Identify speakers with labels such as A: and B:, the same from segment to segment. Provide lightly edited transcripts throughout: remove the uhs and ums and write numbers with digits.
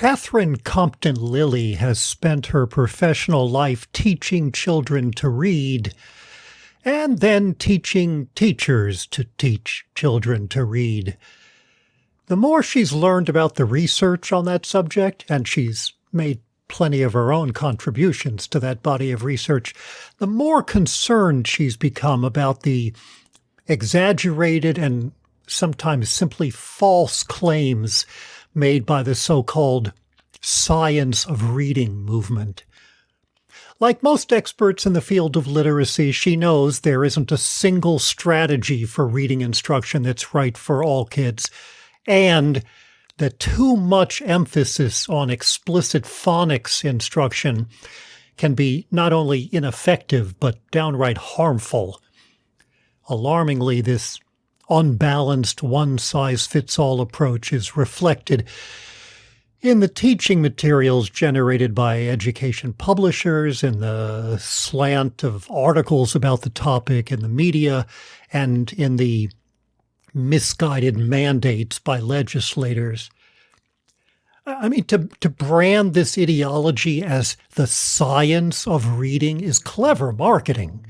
A: Catherine Compton-Lilly has spent her professional life teaching children to read and then teaching teachers to teach children to read. The more she's learned about the research on that subject, and she's made plenty of her own contributions to that body of research, the more concerned she's become about the exaggerated and sometimes simply false claims made by the so-called science of reading movement. Like most experts in the field of literacy, she knows there isn't a single strategy for reading instruction that's right for all kids, and that too much emphasis on explicit phonics instruction can be not only ineffective but downright harmful. Alarmingly, this unbalanced one-size-fits-all approach is reflected in the teaching materials generated by education publishers, in the slant of articles about the topic in the media, and in the misguided mandates by legislators. I mean, to brand this ideology as the science of reading is clever marketing,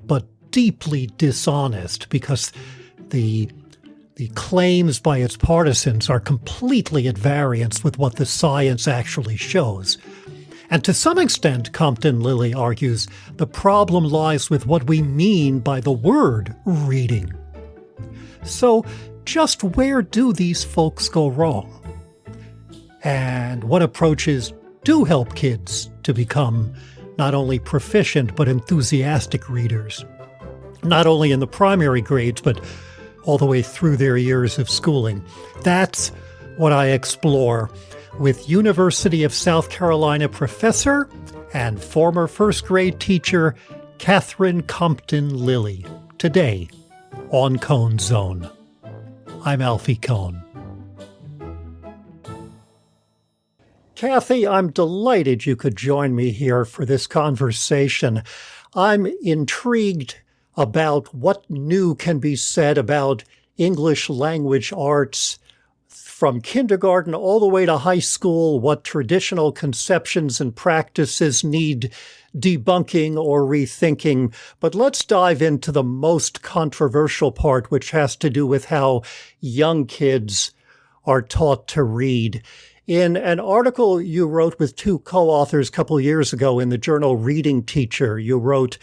A: but deeply dishonest, because the claims by its partisans are completely at variance with what the science actually shows. And to some extent, Compton-Lilly argues, the problem lies with what we mean by the word reading. So just where do these folks go wrong? And what approaches do help kids to become not only proficient but enthusiastic readers? Not only in the primary grades, but all the way through their years of schooling. That's what I explore with University of South Carolina professor and former first grade teacher Catherine Compton-Lilly today on Cone Zone. I'm Alfie Cone. Kathy, I'm delighted you could join me here for this conversation. I'm intrigued about what new can be said about English language arts from kindergarten all the way to high school, what traditional conceptions and practices need debunking or rethinking. But let's dive into the most controversial part, which has to do with how young kids are taught to read. In an article you wrote with two co-authors a couple years ago in the journal Reading Teacher, you wrote,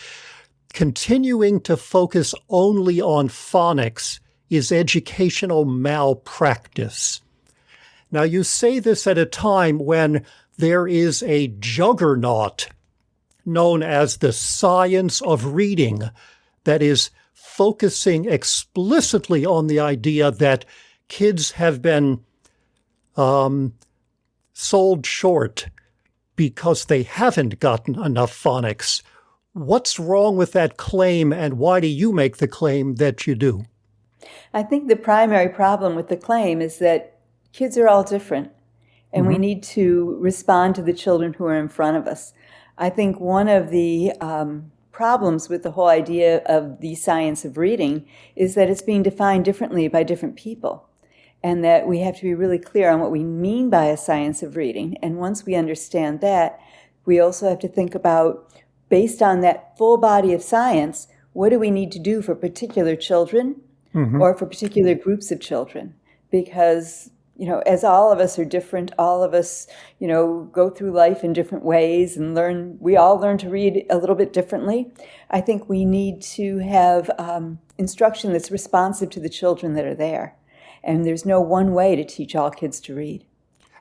A: "Continuing to focus only on phonics is educational malpractice." Now, you say this at a time when there is a juggernaut known as the science of reading that is focusing explicitly on the idea that kids have been sold short because they haven't gotten enough phonics. What's wrong with that claim, and why do you make the claim that you do?
B: I think the primary problem with the claim is that kids are all different, and we need to respond to the children who are in front of us. I think one of the problems with the whole idea of the science of reading is that it's being defined differently by different people, and that we have to be really clear on what we mean by a science of reading. And once we understand that, we also have to think about, based on that full body of science, what do we need to do for particular children or for particular groups of children? Because, as all of us are different, all of us, go through life in different ways and we all learn to read a little bit differently. I think we need to have instruction that's responsive to the children that are there. And there's no one way to teach all kids to read.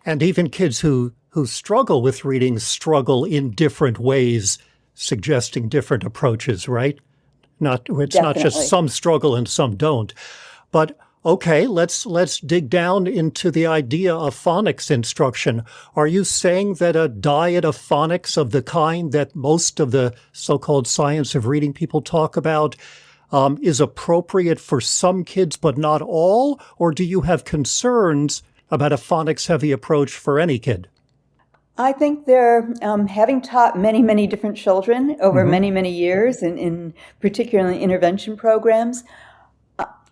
A: And even kids who struggle with reading struggle in different ways, suggesting different approaches, right? It's not just some struggle and some don't. But okay, let's dig down into the idea of phonics instruction. Are you saying that a diet of phonics of the kind that most of the so-called science of reading people talk about is appropriate for some kids but not all? Or do you have concerns about a phonics-heavy approach for any kid?
B: I think they're, having taught many, many different children over many, many years, in particularly intervention programs,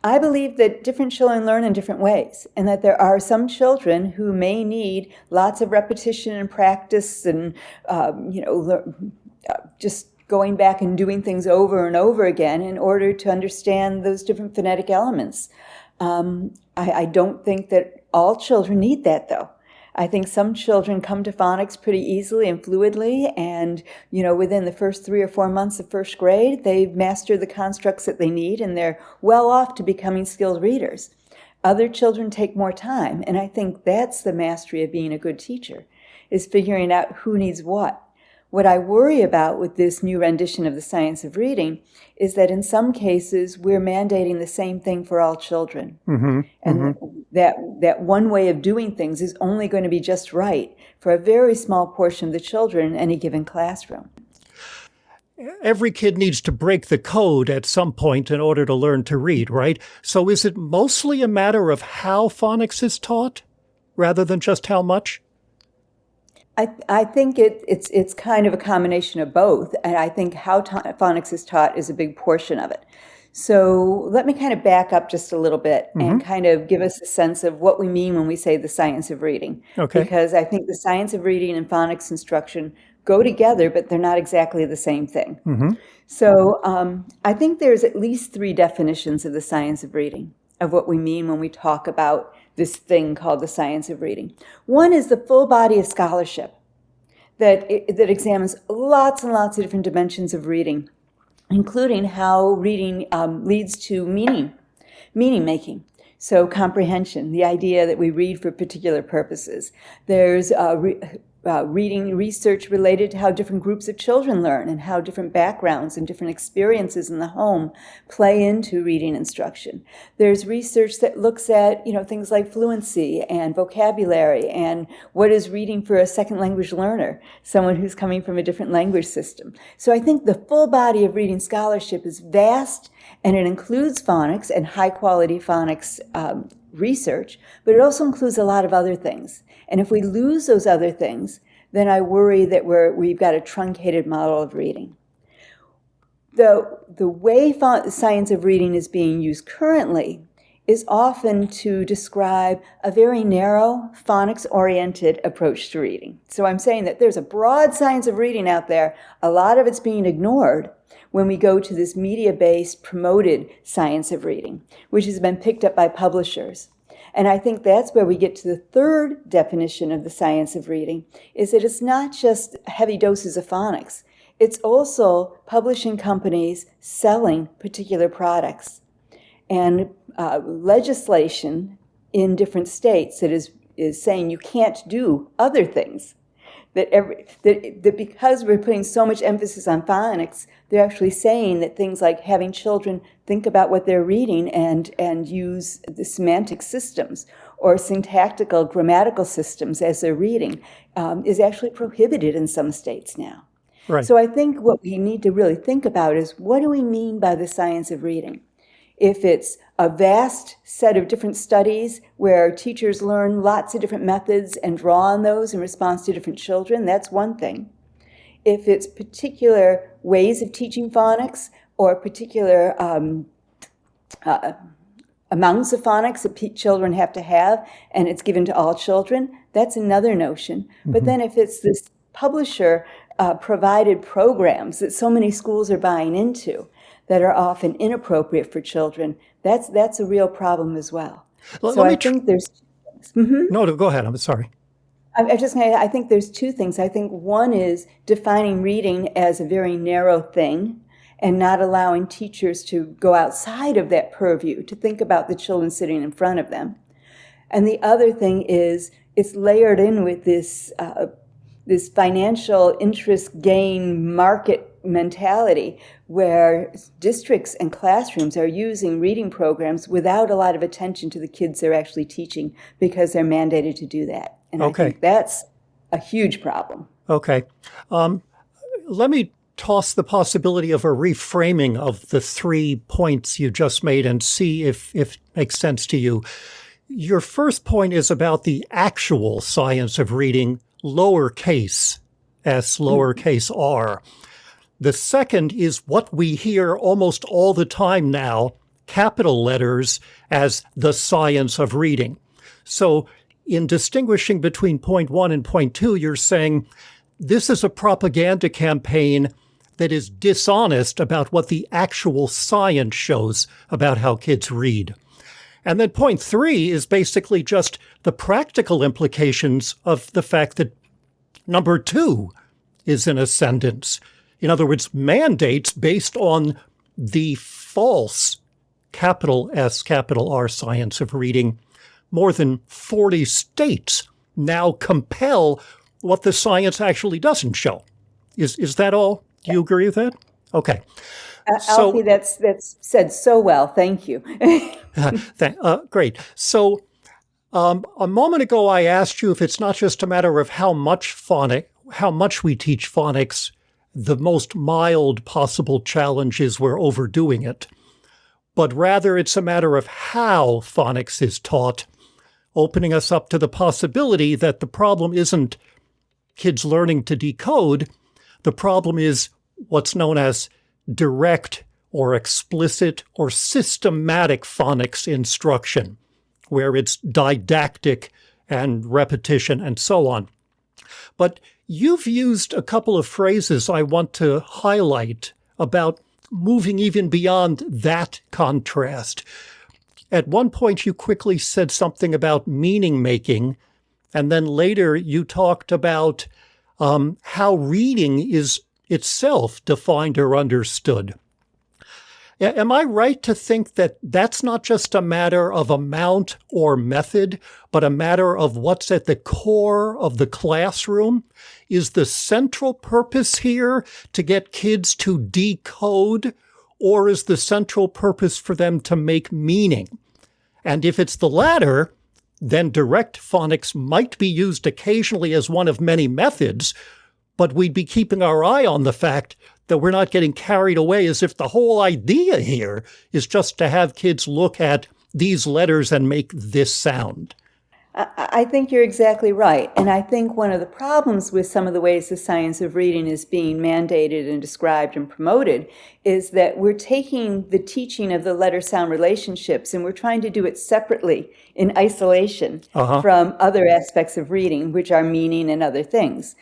B: I believe that different children learn in different ways, and that there are some children who may need lots of repetition and practice and, just going back and doing things over and over again in order to understand those different phonetic elements. I don't think that all children need that, though. I think some children come to phonics pretty easily and fluidly, and within the first 3 or 4 months of first grade, they've mastered the constructs that they need, and they're well off to becoming skilled readers. Other children take more time, and I think that's the mastery of being a good teacher, is figuring out who needs what. What I worry about with this new rendition of the science of reading is that in some cases we're mandating the same thing for all children. And that one way of doing things is only going to be just right for a very small portion of the children in any given classroom.
A: Every kid needs to break the code at some point in order to learn to read, right? So is it mostly a matter of how phonics is taught rather than just how much?
B: I think it's kind of a combination of both, and I think how phonics is taught is a big portion of it. So let me kind of back up just a little bit and kind of give us a sense of what we mean when we say the science of reading.
A: Okay.
B: Because I think the science of reading and phonics instruction go together, but they're not exactly the same thing. So I think there's at least 3 definitions of the science of reading, of what we mean when we talk about this thing called the science of reading. One is the full body of scholarship that examines lots and lots of different dimensions of reading, including how reading leads to meaning making. So comprehension, the idea that we read for particular purposes. There's reading research related to how different groups of children learn and how different backgrounds and different experiences in the home play into reading instruction. There's research that looks at, things like fluency and vocabulary and what is reading for a second language learner, someone who's coming from a different language system. So I think the full body of reading scholarship is vast, and it includes phonics and high quality phonics research, but it also includes a lot of other things. And if we lose those other things, then I worry that we've got a truncated model of reading. The way science of reading is being used currently is often to describe a very narrow, phonics-oriented approach to reading. So I'm saying that there's a broad science of reading out there. A lot of it's being ignored when we go to this media-based, promoted science of reading, which has been picked up by publishers. And I think that's where we get to the third definition of the science of reading, is that it's not just heavy doses of phonics. It's also publishing companies selling particular products. And legislation in different states that is saying you can't do other things. That because we're putting so much emphasis on phonics, they're actually saying that things like having children think about what they're reading and use the semantic systems or syntactical grammatical systems as they're reading is actually prohibited in some states now.
A: Right.
B: So I think what we need to really think about is, what do we mean by the science of reading? If it's a vast set of different studies where teachers learn lots of different methods and draw on those in response to different children, that's one thing. If it's particular ways of teaching phonics or particular amounts of phonics that children have to have, and it's given to all children, that's another notion. But then if it's this publisher provided programs that so many schools are buying into, that are often inappropriate for children, that's a real problem as well. So I think there's
A: No, go ahead. I'm sorry.
B: I think there's 2 things. I think one is defining reading as a very narrow thing and not allowing teachers to go outside of that purview to think about the children sitting in front of them. And the other thing is it's layered in with this financial interest gain market mentality where districts and classrooms are using reading programs without a lot of attention to the kids they're actually teaching because they're mandated to do that. And I think that's a huge problem.
A: Okay. Let me toss the possibility of a reframing of the 3 points you just made and see if it makes sense to you. Your first point is about the actual science of reading, lowercase s, lowercase r. The second is what we hear almost all the time now capital letters as the science of reading. So in distinguishing between point 1 and point 2, you're saying this is a propaganda campaign that is dishonest about what the actual science shows about how kids read. And then point 3 is basically just the practical implications of the fact that number 2 is in ascendance. In other words, mandates based on the false capital S, capital R science of reading. More than 40 states now compel what the science actually doesn't show. Is that all? Do you agree with that? Okay.
B: Alfie, that's said so well. Thank you.
A: Great. So a moment ago, I asked you if it's not just a matter of how much we teach phonics. The most mild possible challenge is we're overdoing it. But rather, it's a matter of how phonics is taught, opening us up to the possibility that the problem isn't kids learning to decode. The problem is what's known as direct or explicit or systematic phonics instruction, where it's didactic and repetition and so on. But you've used a couple of phrases I want to highlight about moving even beyond that contrast. At one point, you quickly said something about meaning making, and then later you talked about how reading is itself defined or understood. Am I right to think that that's not just a matter of amount or method, but a matter of what's at the core of the classroom? Is the central purpose here to get kids to decode, or is the central purpose for them to make meaning? And if it's the latter, then direct phonics might be used occasionally as one of many methods, but we'd be keeping our eye on the fact that we're not getting carried away as if the whole idea here is just to have kids look at these letters and make this sound.
B: I think you're exactly right. And I think one of the problems with some of the ways the science of reading is being mandated and described and promoted is that we're taking the teaching of the letter-sound relationships and we're trying to do it separately in isolation from other aspects of reading, which are meaning and other things.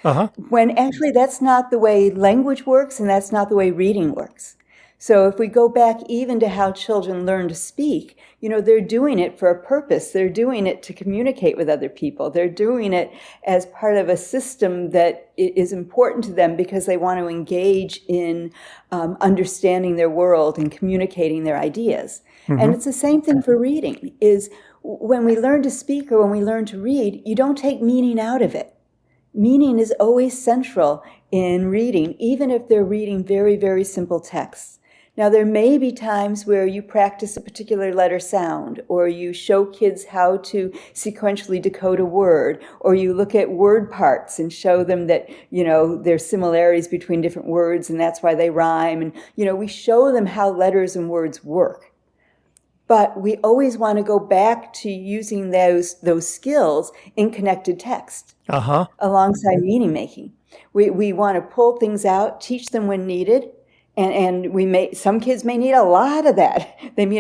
B: When actually that's not the way language works and that's not the way reading works. So if we go back even to how children learn to speak, they're doing it for a purpose. They're doing it to communicate with other people. They're doing it as part of a system that is important to them because they want to engage in understanding their world and communicating their ideas. And it's the same thing for reading, is when we learn to speak or when we learn to read, you don't take meaning out of it. Meaning is always central in reading, even if they're reading very, very simple texts. Now, there may be times where you practice a particular letter sound, or you show kids how to sequentially decode a word, or you look at word parts and show them that, there's similarities between different words and that's why they rhyme. And, we show them how letters and words work. But we always want to go back to using those skills in connected text alongside meaning making. We want to pull things out, teach them when needed. And some kids may need a lot of that. They may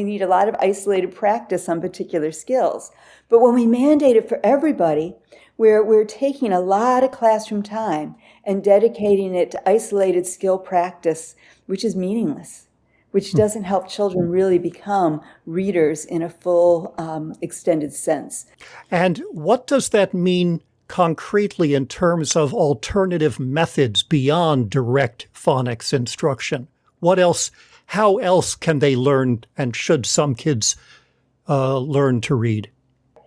B: need a lot of isolated practice on particular skills. But when we mandate it for everybody, we're taking a lot of classroom time and dedicating it to isolated skill practice, which is meaningless, which doesn't help children really become readers in a full, extended sense.
A: And what does that mean concretely in terms of alternative methods beyond direct phonics instruction? What else? How else can they learn, and should some kids learn to read?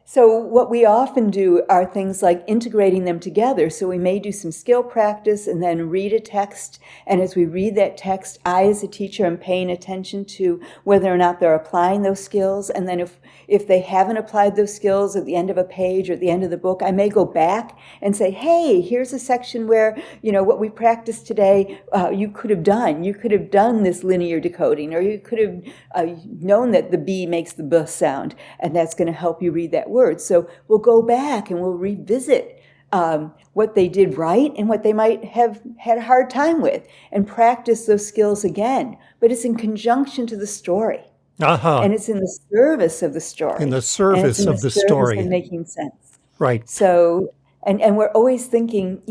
B: So what we often do are things like integrating them together. So we may do some skill practice and then read a text. And as we read that text, I, as a teacher, am paying attention to whether or not they're applying those skills. And then if they haven't applied those skills at the end of a page or at the end of the book, I may go back and say, hey, here's a section where, what we practiced today, you could have done. You could have done this linear decoding, or you could have known that the B makes the B sound, and that's going to help you read that word. So we'll go back and we'll revisit what they did right and what they might have had a hard time with and practice those skills again. But it's in conjunction to the story.
A: Uh-huh.
B: And it's in the service of the
A: In
B: story.
A: the
B: And it's
A: service
B: in the
A: of the
B: service of
A: story.
B: making sense.
A: Right.
B: So, and we're always thinking,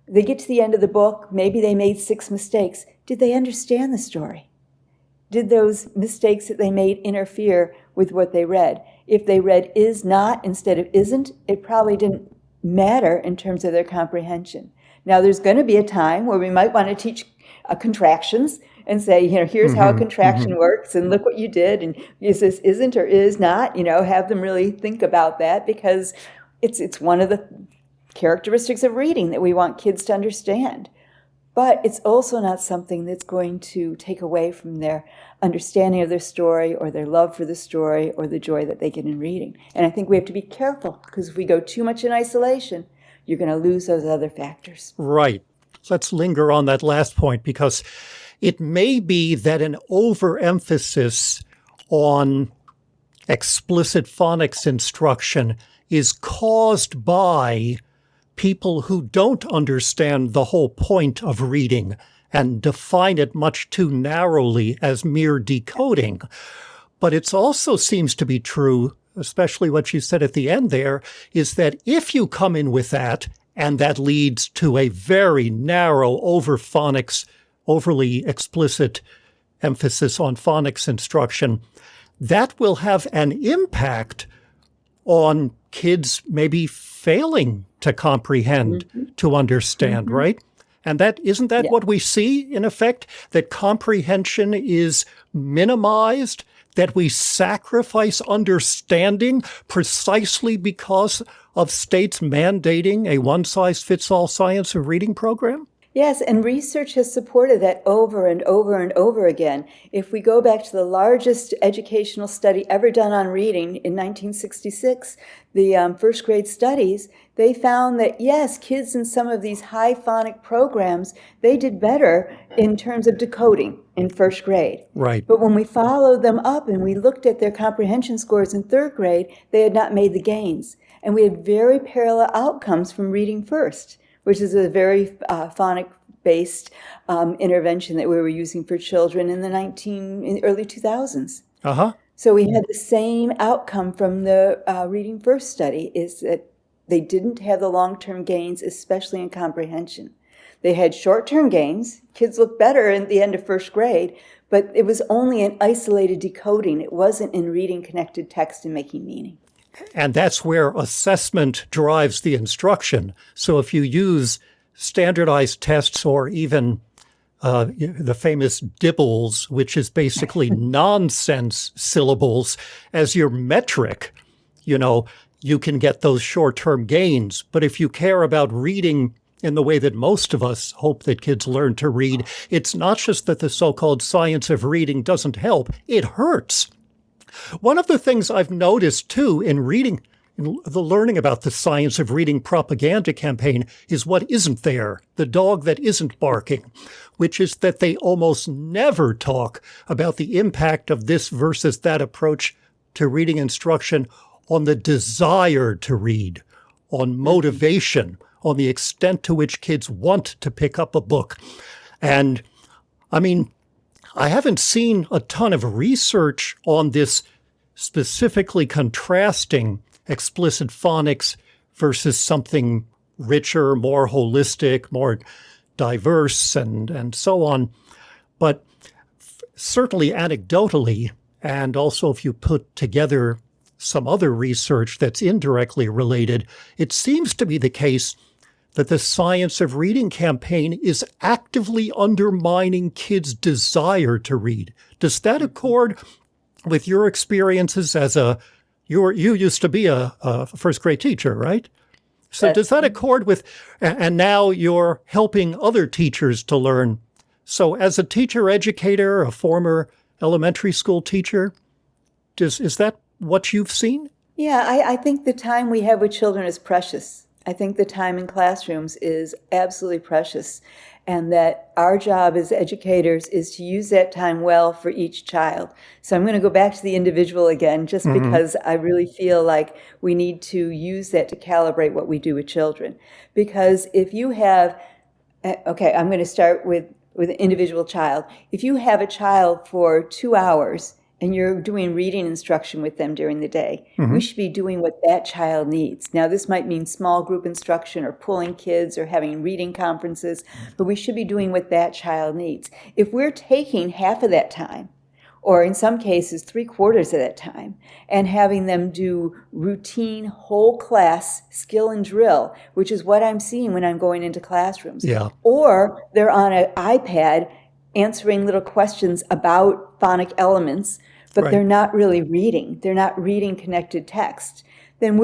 B: they get to the end of the book, maybe they made 6 mistakes. Did they understand the story? Did those mistakes that they made interfere with what they read? If they read is not instead of isn't, it probably didn't matter in terms of their comprehension. Now, there's going to be a time where we might want to teach contractions and say, here's how a
A: Mm-hmm. Mm-hmm.
B: contraction works, and look what you did, and is this isn't or is not, have them really think about that, because it's one of the characteristics of reading that we want kids to understand. But it's also not something that's going to take away from their understanding of their story or their love for the story or the joy that they get in reading. And I think we have to be careful, because if we go too much in isolation, you're going to lose those other factors.
A: Right. Let's linger on that last point, because it may be that an overemphasis on explicit phonics instruction is caused by people who don't understand the whole point of reading and define it much too narrowly as mere decoding. But it also seems to be true, especially what you said at the end there, is that if you come in with that, and that leads to a very narrow overly explicit emphasis on phonics instruction, that will have an impact on kids maybe failing to comprehend, to understand, right? And isn't that what we see, in effect, that comprehension is minimized, that we sacrifice understanding precisely because of states mandating a one-size-fits-all science of reading program?
B: Yes, and research has supported that over and over and over again. If we go back to the largest educational study ever done on reading in 1966, the first grade studies, they found that, yes, kids in some of these high phonic programs, they did better in terms of decoding in first grade.
A: Right.
B: But when we followed them up and we looked at their comprehension scores in third grade, they had not made the gains. And we had very parallel outcomes from reading first, which is a very phonic-based intervention that we were using for children in the early 2000s.
A: Uh-huh.
B: So we had the same outcome from the Reading First study, is that they didn't have the long-term gains, especially in comprehension. They had short-term gains. Kids looked better at the end of first grade, but it was only in isolated decoding. It wasn't in reading connected text and making meaning.
A: And that's where assessment drives the instruction. So if you use standardized tests or even the famous dibbles, which is basically nonsense syllables, as your metric, you can get those short-term gains. But if you care about reading in the way that most of us hope that kids learn to read, it's not just that the so-called science of reading doesn't help, it hurts. One of the things I've noticed, too, in reading, in the learning about the science of reading propaganda campaign, is what isn't there, the dog that isn't barking, which is that they almost never talk about the impact of this versus that approach to reading instruction on the desire to read, on motivation, on the extent to which kids want to pick up a book. And, I haven't seen a ton of research on this specifically contrasting explicit phonics versus something richer, more holistic, more diverse, and so on. But certainly anecdotally, and also if you put together some other research that's indirectly related, it seems to be the case that the Science of Reading campaign is actively undermining kids' desire to read. Does that accord with your experiences as you used to be a first grade teacher, right? So does that accord with, and now you're helping other teachers to learn. So as a teacher educator, a former elementary school teacher, is that what you've seen?
B: Yeah, I think the time we have with children is precious. I think the time in classrooms is absolutely precious, and that our job as educators is to use that time well for each child. So I'm going to go back to the individual again, just because I really feel like we need to use that to calibrate what we do with children. Because if you have, okay, I'm going to start with an individual child. If you have a child for 2 hours and you're doing reading instruction with them during the day, we should be doing what that child needs. Now, this might mean small group instruction or pulling kids or having reading conferences, but we should be doing what that child needs. If we're taking half of that time, or in some cases 3/4 of that time, and having them do routine whole class skill and drill, which is what I'm seeing when I'm going into classrooms.
A: Yeah.
B: Or they're on an iPad answering little questions about phonic elements, but they're not really reading. They're not reading connected text. Then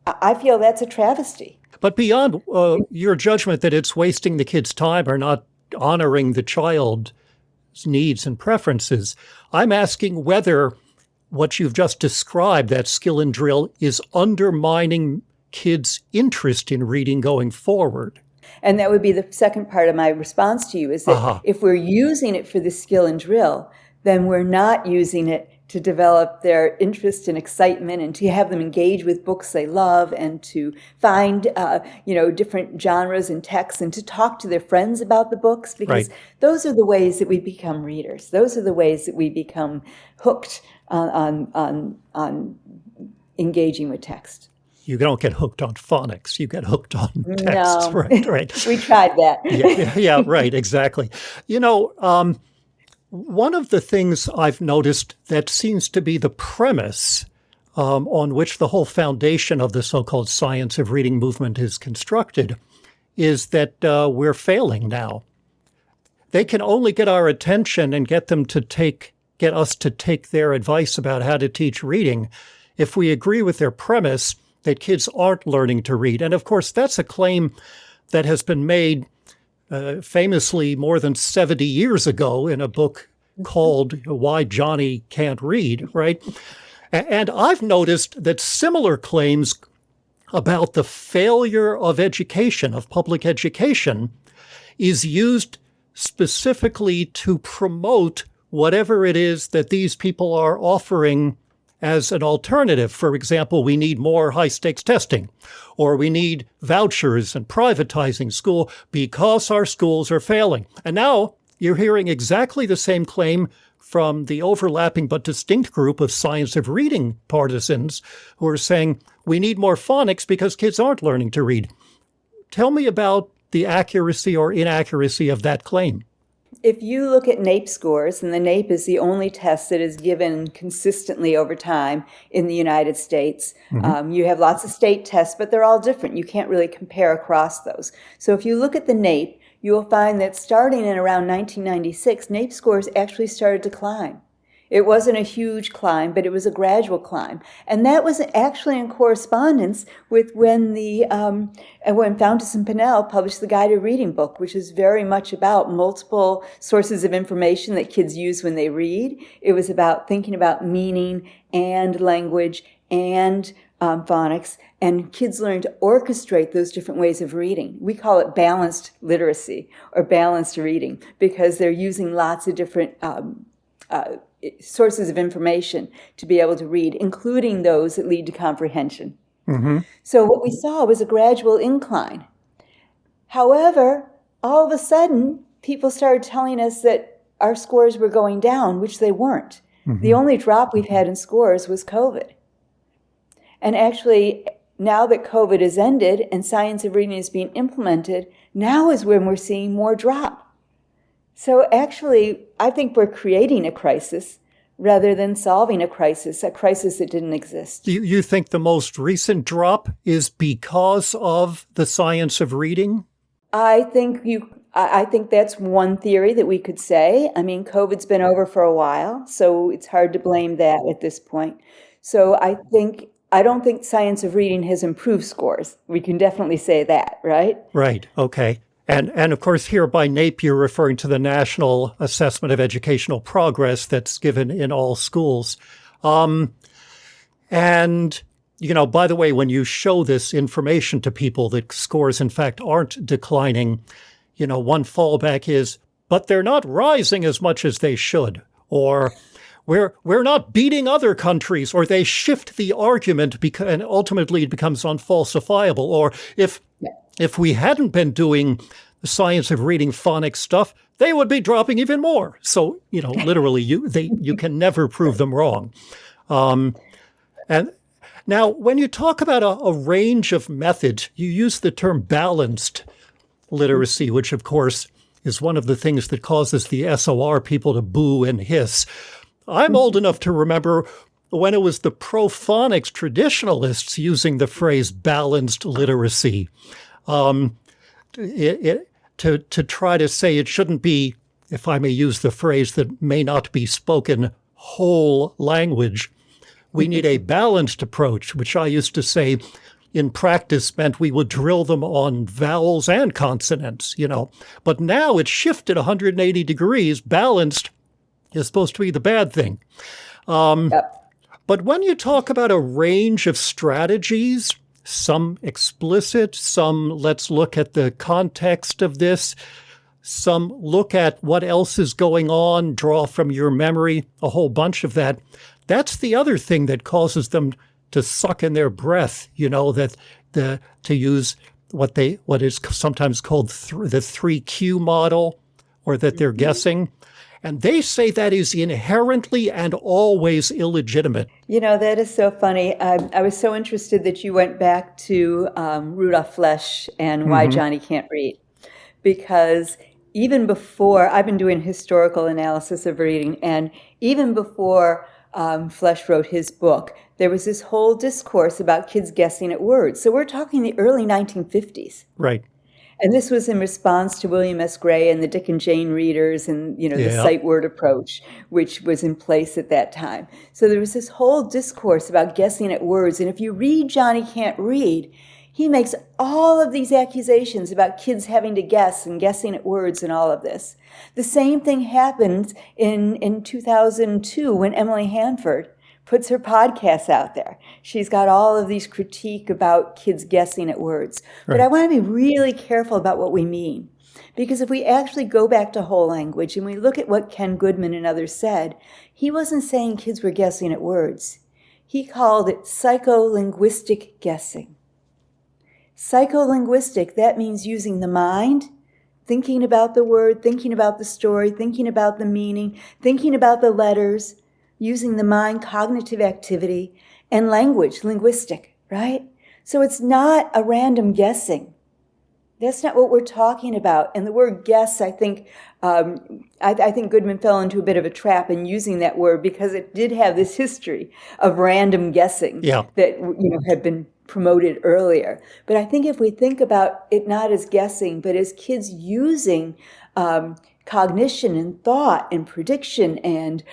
B: I feel that's a travesty.
A: But beyond your judgment that it's wasting the kid's time or not honoring the child's needs and preferences, I'm asking whether what you've just described, that skill and drill, is undermining kids' interest in reading going forward.
B: And that would be the second part of my response to you, is that if we're using it for the skill and drill, then we're not using it to develop their interest and excitement and to have them engage with books they love and to find, different genres and texts and to talk to their friends about the books, because those are the ways that we become readers. Those are the ways that we become hooked on engaging with text.
A: You don't get hooked on phonics. You get hooked on text.
B: No.
A: Right.
B: We tried that.
A: Yeah, right, exactly. One of the things I've noticed that seems to be the premise on which the whole foundation of the so-called science of reading movement is constructed is that we're failing now. They can only get our attention and get us to take their advice about how to teach reading if we agree with their premise that kids aren't learning to read. And of course, that's a claim that has been made famously more than 70 years ago in a book called Why Johnny Can't Read, right? And I've noticed that similar claims about the failure of education, of public education, is used specifically to promote whatever it is that these people are offering as an alternative. For example, we need more high-stakes testing, or we need vouchers and privatizing school because our schools are failing. And now you're hearing exactly the same claim from the overlapping but distinct group of science of reading partisans who are saying we need more phonics because kids aren't learning to read. Tell me about the accuracy or inaccuracy of that claim.
B: If you look at NAEP scores, and the NAEP is the only test that is given consistently over time in the United States, you have lots of state tests, but they're all different. You can't really compare across those. So if you look at the NAEP, you will find that starting in around 1996, NAEP scores actually started to climb. It wasn't a huge climb, but it was a gradual climb. And that was actually in correspondence with when when Fountas and Pinnell published the Guided Reading book, which is very much about multiple sources of information that kids use when they read. It was about thinking about meaning and language and phonics, and kids learn to orchestrate those different ways of reading. We call it balanced literacy or balanced reading because they're using lots of different sources of information to be able to read, including those that lead to comprehension. So what we saw was a gradual incline. However, all of a sudden, people started telling us that our scores were going down, which they weren't. The only drop we've had in scores was COVID. And actually, now that COVID has ended and science of reading is being implemented, now is when we're seeing more drop. So actually, I think we're creating a crisis rather than solving a crisis that didn't exist.
A: You think the most recent drop is because of the science of reading?
B: I think that's one theory that we could say. I mean, COVID's been over for a while, so it's hard to blame that at this point. So I don't think science of reading has improved scores. We can definitely say that, right?
A: Right. Okay. And of course, here by NAEP, you're referring to the National Assessment of Educational Progress that's given in all schools. And, by the way, when you show this information to people that scores, in fact, aren't declining, one fallback is, but they're not rising as much as they should. Or we're not beating other countries, or they shift the argument and ultimately it becomes unfalsifiable. Or if we hadn't been doing the science of reading phonics stuff, they would be dropping even more. So, literally, you can never prove them wrong. And now, when you talk about a range of methods, you use the term balanced literacy, which, of course, is one of the things that causes the SOR people to boo and hiss. I'm old enough to remember when it was the pro-phonics traditionalists using the phrase balanced literacy, to try to say it shouldn't be, if I may use the phrase that may not be spoken, whole language. We need a balanced approach, which I used to say in practice meant we would drill them on vowels and consonants, But now it's shifted 180 degrees. Balanced is supposed to be the bad thing.
B: Yep.
A: But when you talk about a range of strategies, some explicit, some let's look at the context of this, some look at what else is going on, draw from your memory, a whole bunch of that. That's the other thing that causes them to suck in their breath, to use what is sometimes called the 3Q model, or that they're guessing. And they say that is inherently and always illegitimate.
B: That is so funny. I was so interested that you went back to Rudolf Flesch and Why Johnny Can't Read. Because even before, I've been doing historical analysis of reading, and even before Flesch wrote his book, there was this whole discourse about kids guessing at words. So we're talking the early 1950s.
A: Right.
B: And this was in response to William S. Gray and the Dick and Jane readers and, the sight word approach, which was in place at that time. So there was this whole discourse about guessing at words. And if you read Johnny Can't Read, he makes all of these accusations about kids having to guess and guessing at words and all of this. The same thing happened in 2002 when Emily Hanford puts her podcast out there. She's got all of these critique about kids guessing at words. Right. But I want to be really careful about what we mean. Because if we actually go back to whole language and we look at what Ken Goodman and others said, he wasn't saying kids were guessing at words. He called it psycholinguistic guessing. Psycholinguistic, that means using the mind, thinking about the word, thinking about the story, thinking about the meaning, thinking about the letters, using the mind, cognitive activity, and language, linguistic, right? So it's not a random guessing. That's not what we're talking about. And the word guess, I think Goodman fell into a bit of a trap in using that word because it did have this history of random guessing that had been promoted earlier. But I think if we think about it not as guessing, but as kids using cognition and thought and prediction and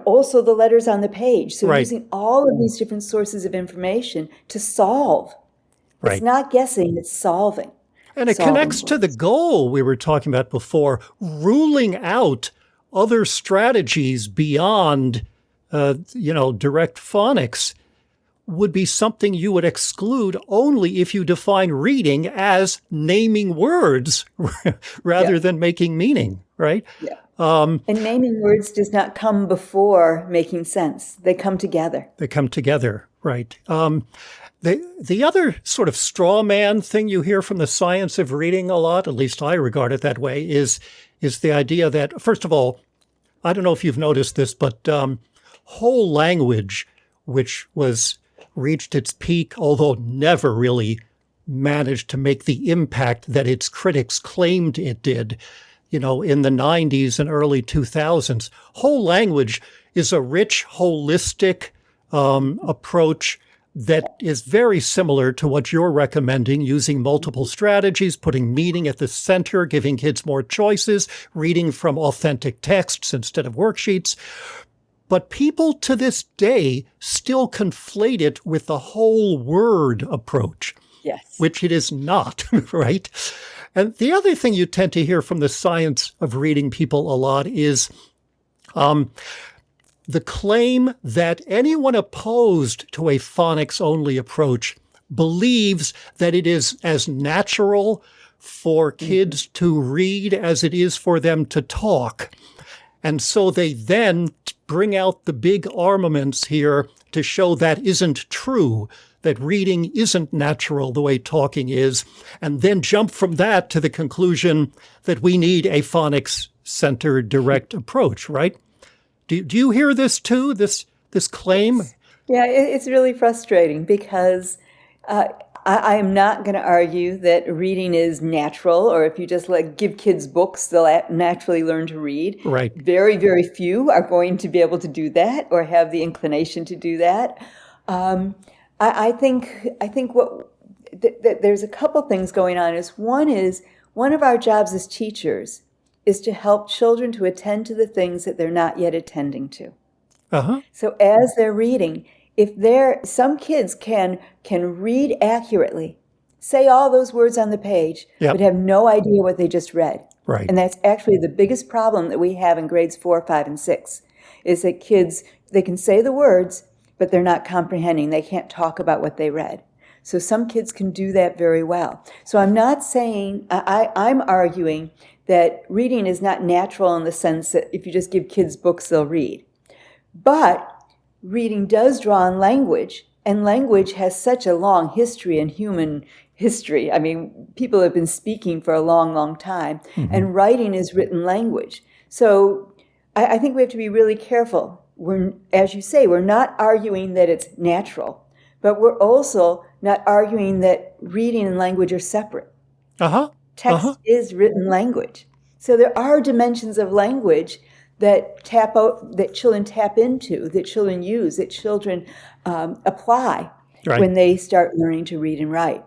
B: also the letters on the page. So
A: right.
B: Using all of these different sources of information to solve. Right. It's not guessing, it's solving.
A: And it connects to the goal we were talking about before, ruling out other strategies beyond, direct phonics would be something you would exclude only if you define reading as naming words rather than making meaning, right?
B: Yeah. And naming words does not come before making sense. They come together.
A: They come together, right. The other sort of straw man thing you hear from the science of reading a lot, at least I regard it that way, is the idea that, first of all, I don't know if you've noticed this, but whole language, which reached its peak, although never really managed to make the impact that its critics claimed it did, in the 90s and early 2000s. Whole language is a rich, holistic approach that is very similar to what you're recommending, using multiple strategies, putting meaning at the center, giving kids more choices, reading from authentic texts instead of worksheets. But people to this day still conflate it with the whole word approach,
B: yes,
A: which it is not, right? And the other thing you tend to hear from the science of reading people a lot is the claim that anyone opposed to a phonics-only approach believes that it is as natural for kids to read as it is for them to talk. And so they then bring out the big armaments here to show that isn't true, that reading isn't natural the way talking is, and then jump from that to the conclusion that we need a phonics-centered direct approach, right? Do you hear this too, this claim?
B: Yeah, it's really frustrating because I am not going to argue that reading is natural, or if you just give kids books, they'll naturally learn to read.
A: Right.
B: Very, very few are going to be able to do that or have the inclination to do that. I think there's a couple things going on. One of our jobs as teachers is to help children to attend to the things that they're not yet attending to.
A: Uh-huh.
B: So as they're reading, some kids can read accurately, say all those words on the page,
A: Yep.
B: but have no idea what they just read.
A: Right.
B: And that's actually the biggest problem that we have in grades 4, 5, and 6, is that kids, they can say the words, but they're not comprehending. They can't talk about what they read. So some kids can do that very well. So I'm not saying, I'm arguing that reading is not natural in the sense that if you just give kids books, they'll read. But reading does draw on language, and language has such a long history in human history. I mean, people have been speaking for a long, long time, and writing is written language. So I think we have to be really careful. As you say, we're not arguing that it's natural, but we're also not arguing that reading and language are separate.
A: Uh-huh.
B: Text is written language. So there are dimensions of language that children tap into, that children use, that children apply when they start learning to read and write.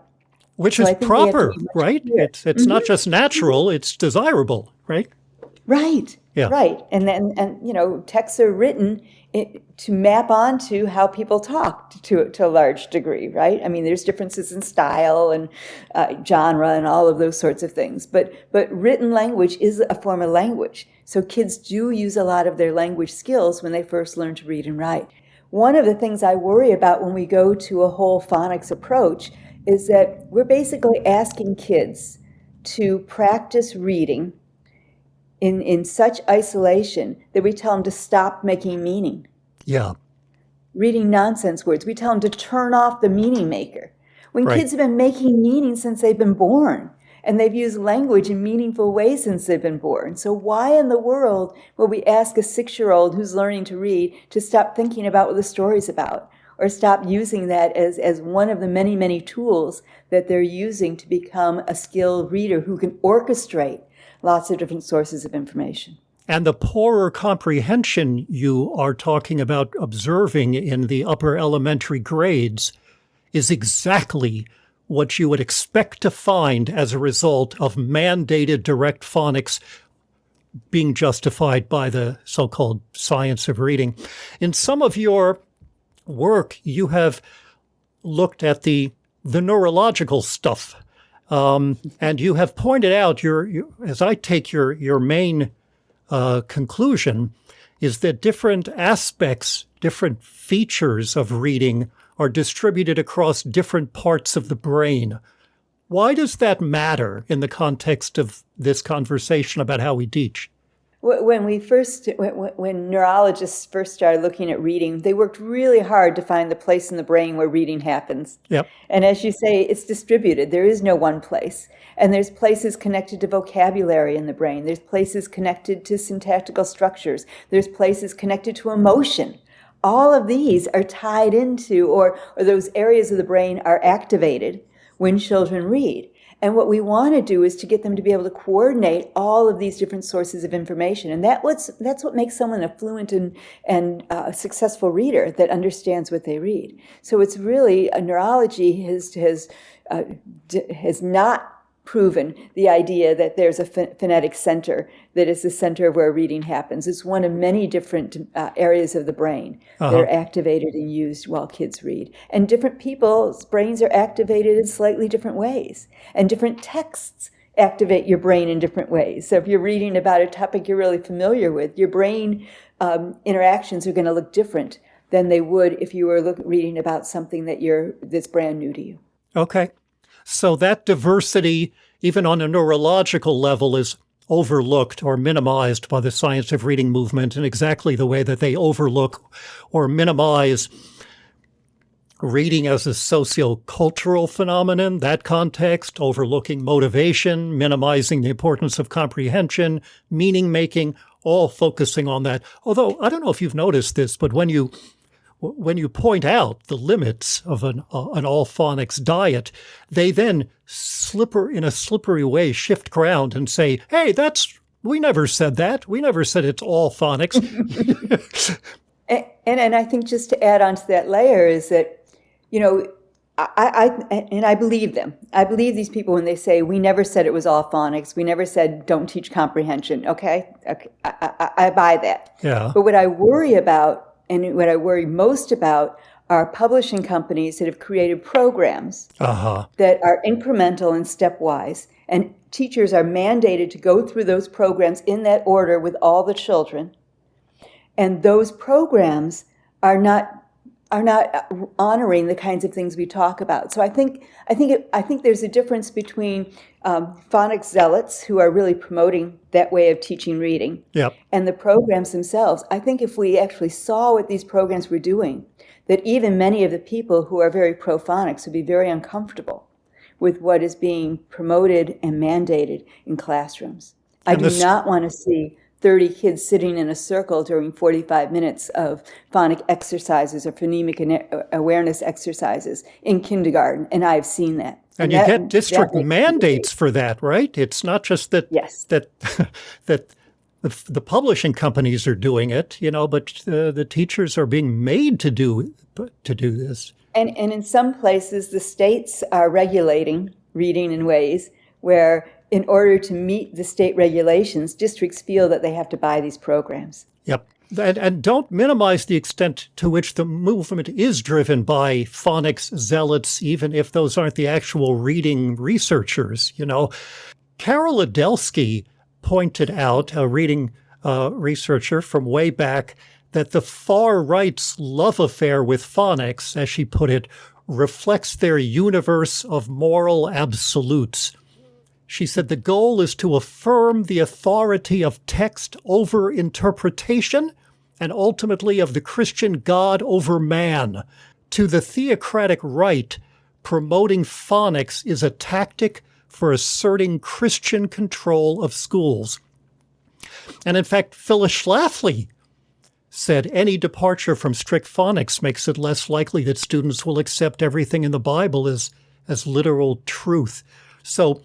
A: Which is proper, right? It's not just natural, it's desirable, right?
B: Right.
A: Yeah.
B: Right. And texts are written to map onto how people talk to a large degree, right? I mean, there's differences in style and genre and all of those sorts of things. But written language is a form of language. So kids do use a lot of their language skills when they first learn to read and write. One of the things I worry about when we go to a whole phonics approach is that we're basically asking kids to practice reading in such isolation that we tell them to stop making meaning.
A: Yeah.
B: Reading nonsense words. We tell them to turn off the meaning maker. When kids have been making meaning since they've been born, and they've used language in meaningful ways since they've been born. So why in the world would we ask a 6-year-old who's learning to read to stop thinking about what the story's about, or stop using that as one of the many, many tools that they're using to become a skilled reader who can orchestrate lots of different sources of information.
A: And the poorer comprehension you are talking about observing in the upper elementary grades is exactly what you would expect to find as a result of mandated direct phonics being justified by the so-called science of reading. In some of your work, you have looked at the neurological stuff. And you have pointed out, as I take your main conclusion, is that different aspects, different features of reading are distributed across different parts of the brain. Why does that matter in the context of this conversation about how we teach?
B: When neurologists first started looking at reading, they worked really hard to find the place in the brain where reading happens.
A: Yep.
B: And as you say, it's distributed. There is no one place. And there's places connected to vocabulary in the brain. There's places connected to syntactical structures. There's places connected to emotion. All of these are tied into, or those areas of the brain are activated when children read. And what we want to do is to get them to be able to coordinate all of these different sources of information. And that's what makes someone a fluent and successful reader that understands what they read. So it's really, neurology has not proven the idea that there's a phonetic center that is the center of where reading happens. It's one of many different areas of the brain that are activated and used while kids read. And different people's brains are activated in slightly different ways. And different texts activate your brain in different ways. So if you're reading about a topic you're really familiar with, your brain interactions are going to look different than they would if you were reading about something that's brand new to you.
A: Okay. So that diversity, even on a neurological level, is overlooked or minimized by the science of reading movement in exactly the way that they overlook or minimize reading as a sociocultural phenomenon, that context, overlooking motivation, minimizing the importance of comprehension, meaning making, all focusing on that. Although, I don't know if you've noticed this, but when you point out the limits of an all phonics diet, they then in a slippery way shift ground and say, hey, we never said that. We never said it's all phonics.
B: And I think just to add on to that layer is that, I believe them. I believe these people when they say, we never said it was all phonics. We never said don't teach comprehension. Okay. I buy that.
A: Yeah.
B: But what I worry about and what I worry most about are publishing companies that have created programs that are incremental and stepwise. And teachers are mandated to go through those programs in that order with all the children. And those programs are not honoring the kinds of things we talk about. So I think there's a difference between phonics zealots who are really promoting that way of teaching reading, and the programs themselves. I think if we actually saw what these programs were doing, that even many of the people who are very pro-phonics would be very uncomfortable with what is being promoted and mandated in classrooms. I do not want to see 30 kids sitting in a circle during 45 minutes of phonic exercises or phonemic awareness exercises in kindergarten, and I've seen that.
A: And you get district mandates for that, right? It's not just that that the publishing companies are doing it, but the teachers are being made to do this.
B: And in some places, the states are regulating reading in ways where, in order to meet the state regulations, districts feel that they have to buy these programs.
A: Yep. And don't minimize the extent to which the movement is driven by phonics zealots, even if those aren't the actual reading researchers. Carol Adelsky pointed out, a reading researcher from way back, that the far right's love affair with phonics, as she put it, reflects their universe of moral absolutes. She said the goal is to affirm the authority of text over interpretation and ultimately of the Christian God over man. To the theocratic right, promoting phonics is a tactic for asserting Christian control of schools. And in fact, Phyllis Schlafly said any departure from strict phonics makes it less likely that students will accept everything in the Bible as literal truth. So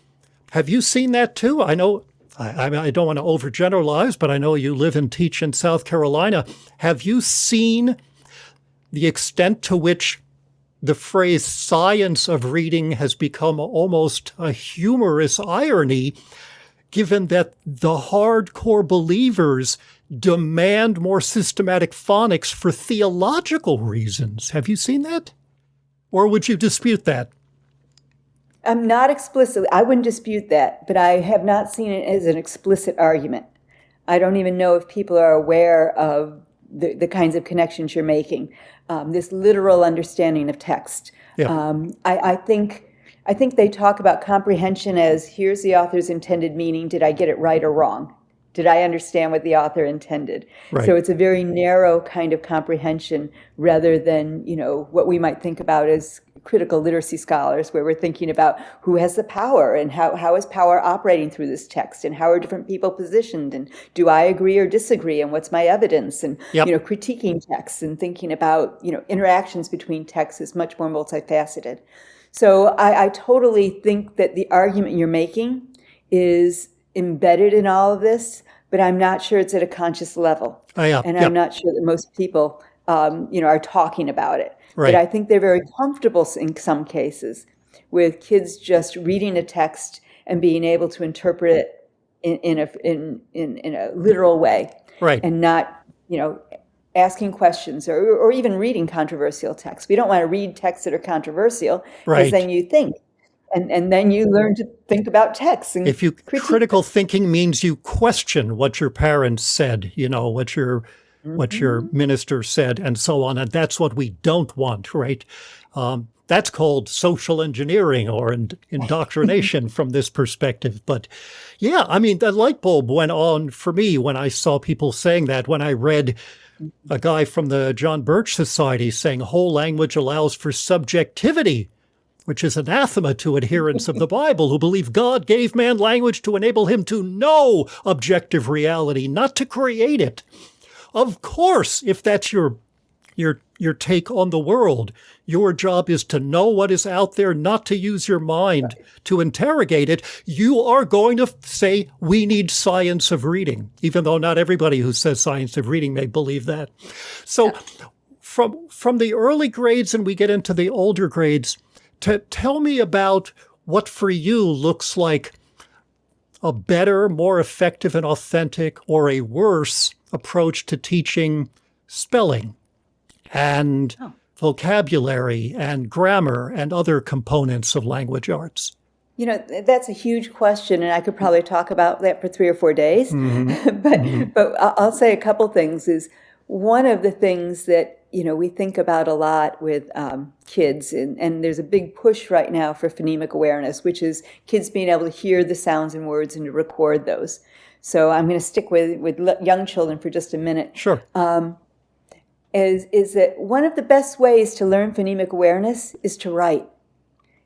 A: have you seen that too? I know, I don't want to overgeneralize, but I know you live and teach in South Carolina. Have you seen the extent to which the phrase science of reading has become almost a humorous irony, given that the hardcore believers demand more systematic phonics for theological reasons? Have you seen that? Or would you dispute that?
B: I'm not explicitly, I wouldn't dispute that, but I have not seen it as an explicit argument. I don't even know if people are aware of the kinds of connections you're making, this literal understanding of text.
A: Yeah.
B: I think they talk about comprehension as, here's the author's intended meaning, did I get it right or wrong? Did I understand what the author intended?
A: Right.
B: So it's a very narrow kind of comprehension rather than, what we might think about as critical literacy scholars, where we're thinking about who has the power and how is power operating through this text and how are different people positioned and do I agree or disagree and what's my evidence and, critiquing texts and thinking about, interactions between texts is much more multifaceted. So I totally think that the argument you're making is embedded in all of this, but I'm not sure it's at a conscious level. And I'm not sure that most people, are talking about it.
A: Right.
B: But I think they're very comfortable in some cases with kids just reading a text and being able to interpret it in a literal way,
A: right,
B: and not, asking questions or even reading controversial texts. We don't want to read texts that are controversial, because then you think. And then you learn to think about texts. And
A: critical thinking means you question what your parents said, what your what your minister said, and so on. And that's what we don't want, right? That's called social engineering or indoctrination from this perspective. But yeah, I mean, the light bulb went on for me when I saw people saying that, when I read a guy from the John Birch Society saying whole language allows for subjectivity, which is anathema to adherents of the Bible who believe God gave man language to enable him to know objective reality, not to create it. Of course, if that's your take on the world, your job is to know what is out there, not to use your mind to interrogate it. You are going to say, we need science of reading, even though not everybody who says science of reading may believe that. So from the early grades and we get into the older grades, tell me about what for you looks like a better, more effective and authentic, or a worse approach to teaching spelling and vocabulary and grammar and other components of language arts.
B: You know, that's a huge question, and I could probably talk about that for 3 or 4 days. But I'll say a couple things. Is one of the things that, you know, we think about a lot with kids, and there's a big push right now for phonemic awareness, which is kids being able to hear the sounds and words and to record those. So I'm going to stick with young children for just a minute.
A: Sure.
B: Is that one of the best ways to learn phonemic awareness is to write,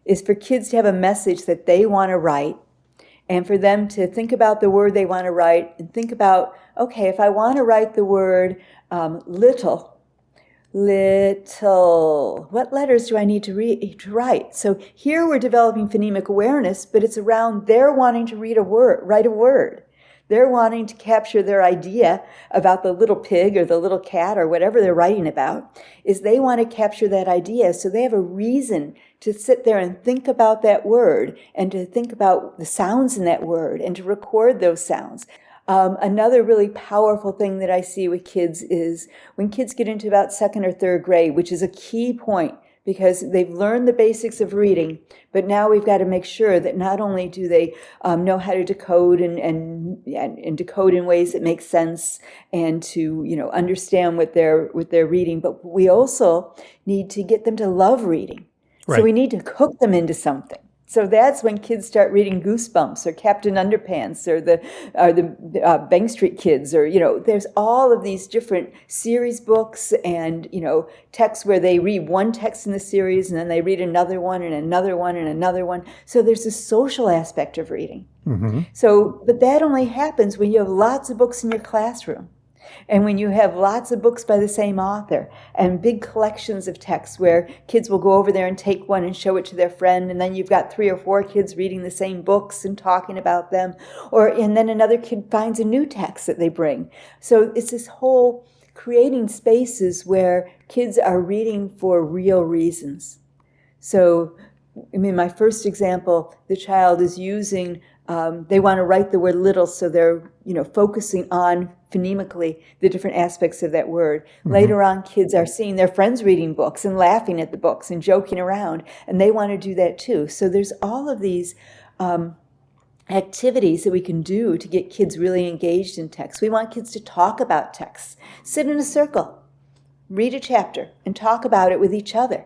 B: is for kids to have a message that they want to write, and for them to think about the word they want to write and think about, okay, if I want to write the word little, what letters do I need to write? So here we're developing phonemic awareness, but it's around their wanting to write a word. They're wanting to capture their idea about the little pig or the little cat or whatever they're writing about, is they want to capture that idea. So they have a reason to sit there and think about that word and to think about the sounds in that word and to record those sounds. Another really powerful thing that I see with kids is when kids get into about 2nd or 3rd grade, which is a key point, because they've learned the basics of reading, but now we've got to make sure that not only do they know how to decode and decode in ways that make sense and to, you know, understand what they're reading, but we also need to get them to love reading. Right. So we need to hook them into something. So that's when kids start reading Goosebumps or Captain Underpants or the Bank Street Kids, or, you know, there's all of these different series books and, you know, texts where they read one text in the series and then they read another one and another one and another one. So there's a social aspect of reading. So, but that only happens when you have lots of books in your classroom. And when you have lots of books by the same author and big collections of texts where kids will go over there and take one and show it to their friend, and then you've got 3 or 4 kids reading the same books and talking about them, and then another kid finds a new text that they bring. So it's this whole creating spaces where kids are reading for real reasons. So, I mean, my first example, the child is using, they want to write the word little, so they're, you know, focusing on phonemically the different aspects of that word. Later on, kids are seeing their friends reading books and laughing at the books and joking around, and they want to do that too. So there's all of these activities that we can do to get kids really engaged in text. We want kids to talk about texts. Sit in a circle, read a chapter, and talk about it with each other.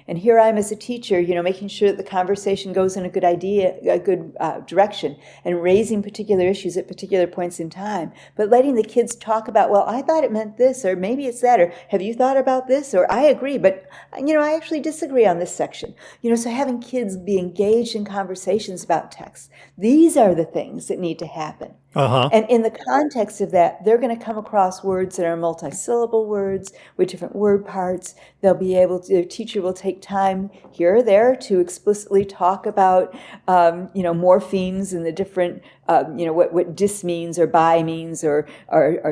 B: And here I am as a teacher, you know, making sure that the conversation goes in a good direction, and raising particular issues at particular points in time. But letting the kids talk about, well, I thought it meant this, or maybe it's that, or have you thought about this, or I agree, but, you know, I actually disagree on this section. You know, so having kids be engaged in conversations about text. These are the things that need to happen. And in the context of that, they're going to come across words that are multisyllable words with different word parts. They'll be able to, the teacher will take time here or there to explicitly talk about, you know, morphemes and the different, you know, what dis means or bi means or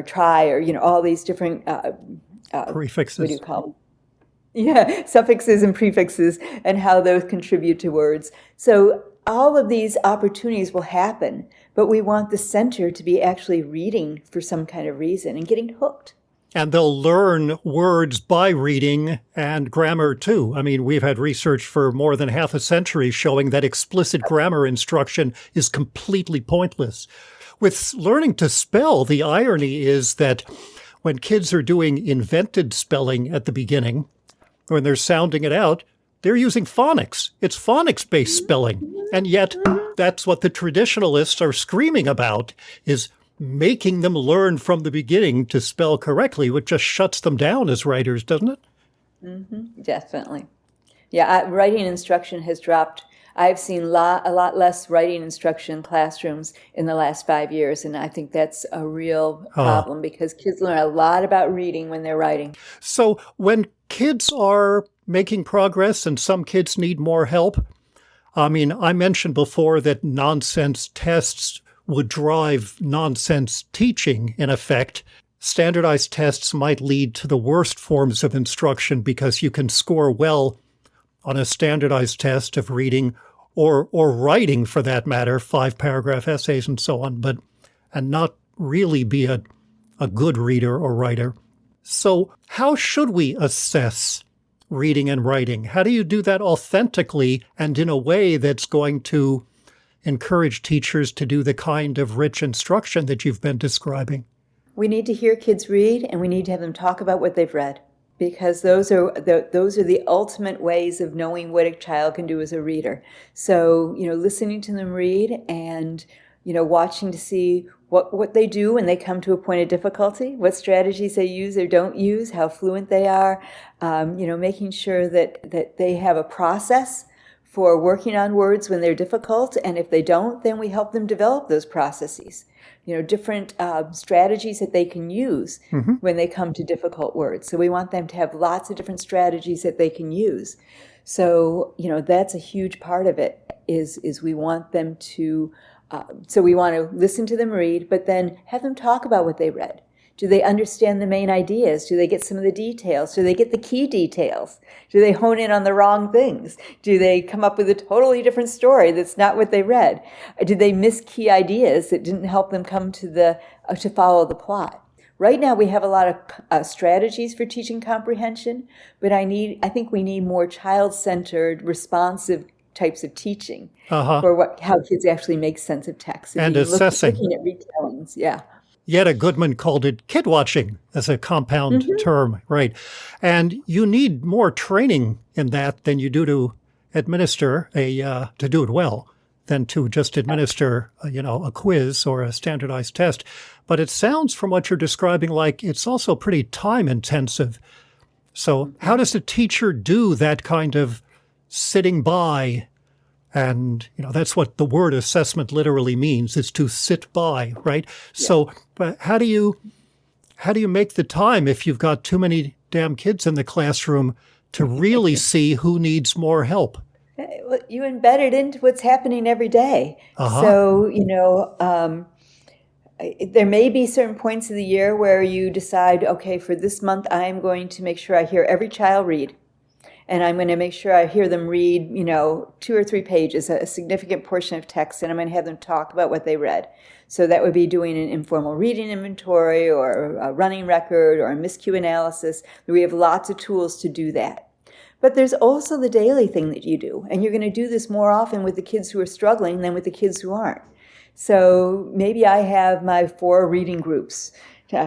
B: try, or, you know, all these different
A: prefixes.
B: What do you call them? Yeah, suffixes and prefixes and how those contribute to words. So all of these opportunities will happen, but we want the center to be actually reading for some kind of reason and getting hooked.
A: And they'll learn words by reading and grammar too. I mean, we've had research for more than half a century showing that explicit grammar instruction is completely pointless. With learning to spell, the irony is that when kids are doing invented spelling at the beginning, when they're sounding it out, they're using phonics. It's phonics-based spelling. And yet that's what the traditionalists are screaming about, is making them learn from the beginning to spell correctly, which just shuts them down as writers, doesn't it?
B: Definitely. Yeah, writing instruction has dropped. I've seen a lot less writing instruction in classrooms in the last 5 years, and I think that's a real problem because kids learn a lot about reading when they're writing.
A: So when kids are making progress and some kids need more help, I mean, I mentioned before that nonsense tests would drive nonsense teaching, in effect. Standardized tests might lead to the worst forms of instruction because you can score well on a standardized test of reading or writing, for that matter, 5-paragraph essays and so on, and not really be a good reader or writer. So how should we assess reading and writing? How do you do that authentically and in a way that's going to encourage teachers to do the kind of rich instruction that you've been describing?
B: We need to hear kids read, and we need to have them talk about what they've read, because those are the ultimate ways of knowing what a child can do as a reader. So, listening to them read and, watching to see what they do when they come to a point of difficulty, what strategies they use or don't use, how fluent they are, making sure that they have a process for working on words when they're difficult. And if they don't, then we help them develop those processes. Different strategies that they can use when they come to difficult words. So we want them to have lots of different strategies that they can use. So, that's a huge part of it, is we want them to, so we want to listen to them read, but then have them talk about what they read. Do they understand the main ideas? Do they get some of the details? Do they get the key details? Do they hone in on the wrong things? Do they come up with a totally different story that's not what they read? Did they miss key ideas that didn't help them come to follow the plot? Right now we have a lot of strategies for teaching comprehension, but I think we need more child-centered, responsive types of teaching for how kids actually make sense of text.
A: And assessing.
B: Looking at retellings, yeah.
A: Yetta Goodman called it kid watching as a compound term, right? And you need more training in that than you do to administer to do it well, than to just administer, a quiz or a standardized test. But it sounds from what you're describing like it's also pretty time intensive. So how does a teacher do that kind of sitting by? And, that's what the word assessment literally means, is to sit by, right? Yeah. So but how do you make the time if you've got too many damn kids in the classroom to really see who needs more help?
B: Well, you embed it into what's happening every day. So, there may be certain points of the year where you decide, okay, for this month, I'm going to make sure I hear every child read. And I'm going to make sure I hear them read, 2 or 3 pages, a significant portion of text, and I'm going to have them talk about what they read. So that would be doing an informal reading inventory or a running record or a miscue analysis. We have lots of tools to do that. But there's also the daily thing that you do, and you're going to do this more often with the kids who are struggling than with the kids who aren't. So maybe I have my 4 reading groups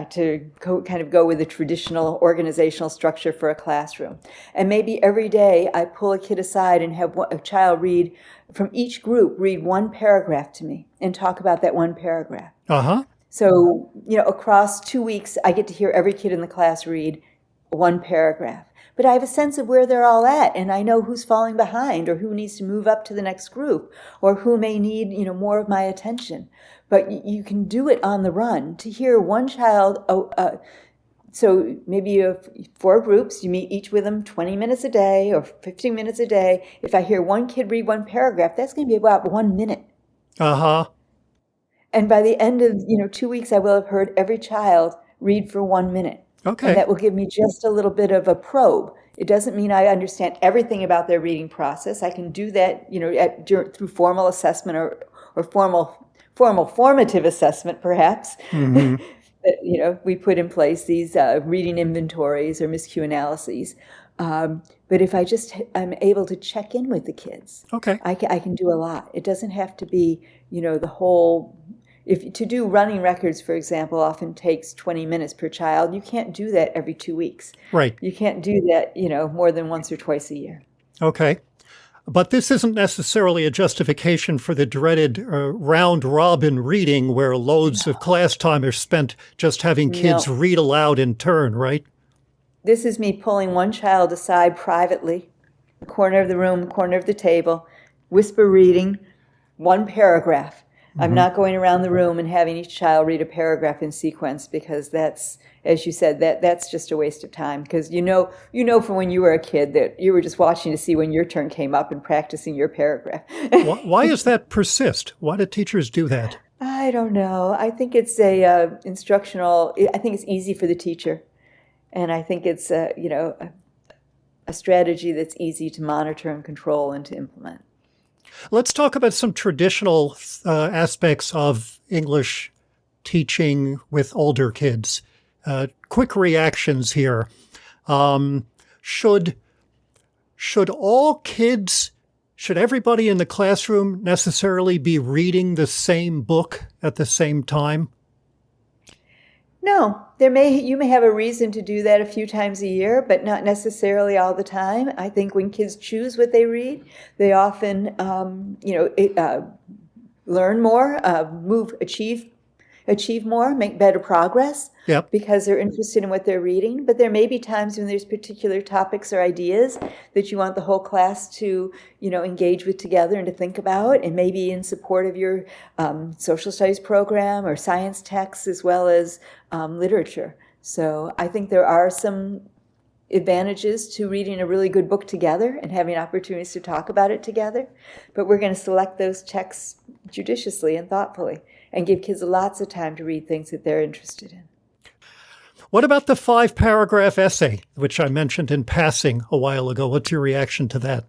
B: to go with the traditional organizational structure for a classroom. And maybe every day I pull a kid aside and have a child read, from each group, read 1 paragraph to me and talk about that 1 paragraph. So, across 2 weeks, I get to hear every kid in the class read 1 paragraph. But I have a sense of where they're all at, and I know who's falling behind or who needs to move up to the next group or who may need, more of my attention. But you can do it on the run. To hear one child, so maybe you have 4 groups, you meet each with them 20 minutes a day or 15 minutes a day. If I hear one kid read 1 paragraph, that's going to be about 1 minute. And by the end of 2 weeks, I will have heard every child read for 1 minute.
A: Okay.
B: And that will give me just a little bit of a probe. It doesn't mean I understand everything about their reading process. I can do that, through formal assessment or formative assessment, perhaps. We put in place these reading inventories or miscue analyses. But if I'm able to check in with the kids,
A: okay,
B: I can do a lot. It doesn't have to be, the whole, if to do running records, for example, often takes 20 minutes per child, you can't do that every 2 weeks.
A: Right.
B: You can't do that, more than once or twice a year.
A: Okay. But this isn't necessarily a justification for the dreaded round-robin reading where loads of class time are spent just having kids
B: No.
A: read aloud in turn, right?
B: This is me pulling one child aside privately, the corner of the room, corner of the table, whisper reading, one paragraph. I'm not going around the room and having each child read a paragraph in sequence, because that's, as you said, that's just a waste of time. Because you know from when you were a kid that you were just watching to see when your turn came up and practicing your paragraph.
A: Why does that persist? Why do teachers do that?
B: I don't know. I think it's a instructional. I think it's easy for the teacher, and I think it's a strategy that's easy to monitor and control and to implement.
A: Let's talk about some traditional aspects of English teaching with older kids. Quick reactions here. Should everybody in the classroom necessarily be reading the same book at the same time?
B: No, you may have a reason to do that a few times a year, but not necessarily all the time. I think when kids choose what they read, they often, learn more, achieve more, make better progress.
A: Yep.
B: Because they're interested in what they're reading. But there may be times when there's particular topics or ideas that you want the whole class to, engage with together and to think about, and maybe in support of your social studies program or science texts as well as literature. So I think there are some advantages to reading a really good book together and having opportunities to talk about it together. But we're going to select those texts judiciously and thoughtfully and give kids lots of time to read things that they're interested in.
A: What about the 5-paragraph essay, which I mentioned in passing a while ago? What's your reaction to that?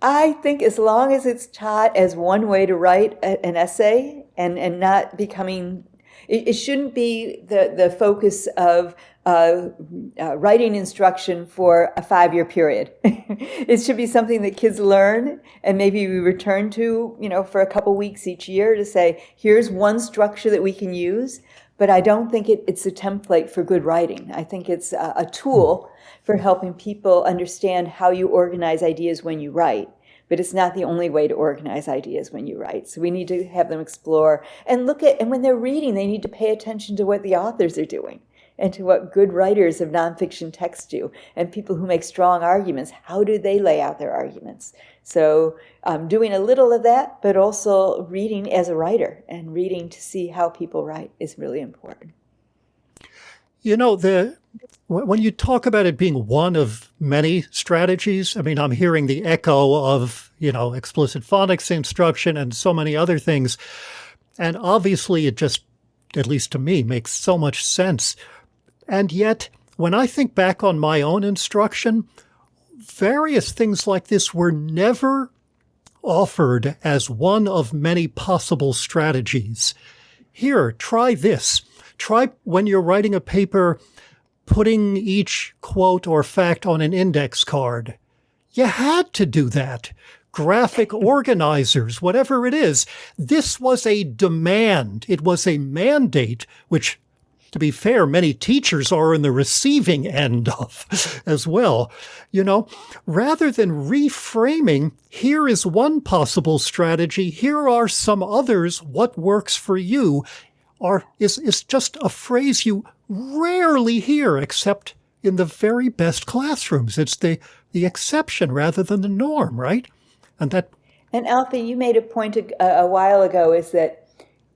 B: I think as long as it's taught as one way to write an essay and not becoming, it shouldn't be the focus of writing instruction for a 5-year period. It should be something that kids learn, and maybe we return to, for a couple weeks each year to say, here's one structure that we can use. But I don't think it's a template for good writing. I think it's a tool for helping people understand how you organize ideas when you write. But it's not the only way to organize ideas when you write. So we need to have them explore and look at, and when they're reading, they need to pay attention to what the authors are doing and to what good writers of nonfiction text do. And people who make strong arguments, how do they lay out their arguments? So doing a little of that, but also reading as a writer and reading to see how people write is really important.
A: When you talk about it being one of many strategies, I mean, I'm hearing the echo of, explicit phonics instruction and so many other things. And obviously it just, at least to me, makes so much sense. And yet, when I think back on my own instruction, various things like this were never offered as one of many possible strategies. Here, try this. Try, when you're writing a paper, putting each quote or fact on an index card. You had to do that. Graphic organizers, whatever it is. This was a demand. It was a mandate, which, to be fair, many teachers are in the receiving end of as well. Rather than reframing, here is one possible strategy, here are some others, what works for you, is just a phrase you rarely hear except in the very best classrooms. It's the exception rather than the norm, right? And
B: Alfie, you made a point a while ago, is that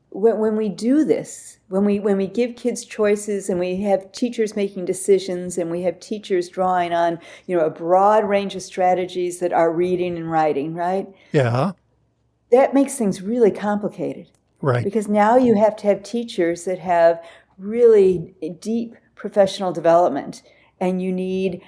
B: when we do this, when we give kids choices and we have teachers making decisions and we have teachers drawing on, a broad range of strategies that are reading and writing, right?
A: Yeah.
B: That makes things really complicated.
A: Right.
B: Because now you have to have teachers that have really deep professional development, and you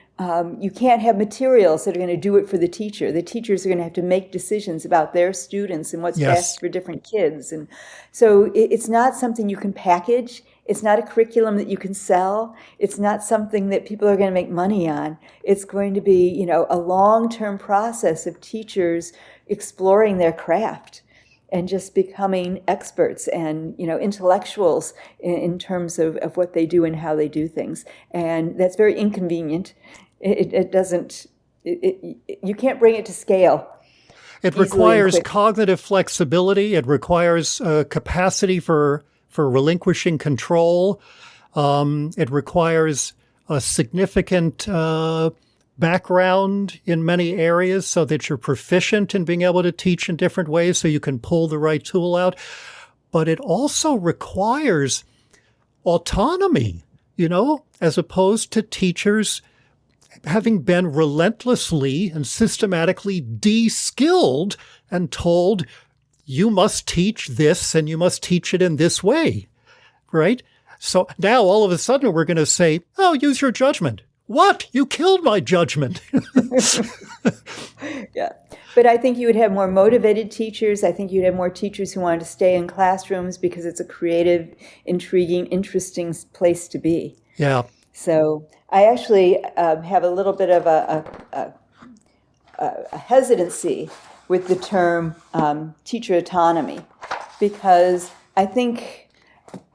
B: can't have materials that are going to do it for the teacher. The teachers are going to have to make decisions about their students and what's best for different kids. And so it's not something you can package. It's not a curriculum that you can sell. It's not something that people are going to make money on. It's going to be, a long-term process of teachers exploring their craft and just becoming experts and, intellectuals in terms of what they do and how they do things. And that's very inconvenient. It doesn't, you can't bring it to scale
A: It
B: easily and
A: requires
B: quickly.
A: cognitive flexibility. It requires capacity for relinquishing control. It requires a significant background in many areas so that you're proficient in being able to teach in different ways so you can pull the right tool out. But it also requires autonomy, as opposed to teachers having been relentlessly and systematically de-skilled and told, you must teach this and you must teach it in this way, right? So now all of a sudden we're going to say, oh, use your judgment. What? You killed my judgment.
B: Yeah. But I think you would have more motivated teachers. I think you'd have more teachers who wanted to stay in classrooms because it's a creative, intriguing, interesting place to be.
A: Yeah.
B: So I actually have a little bit of a hesitancy with the term teacher autonomy, because I think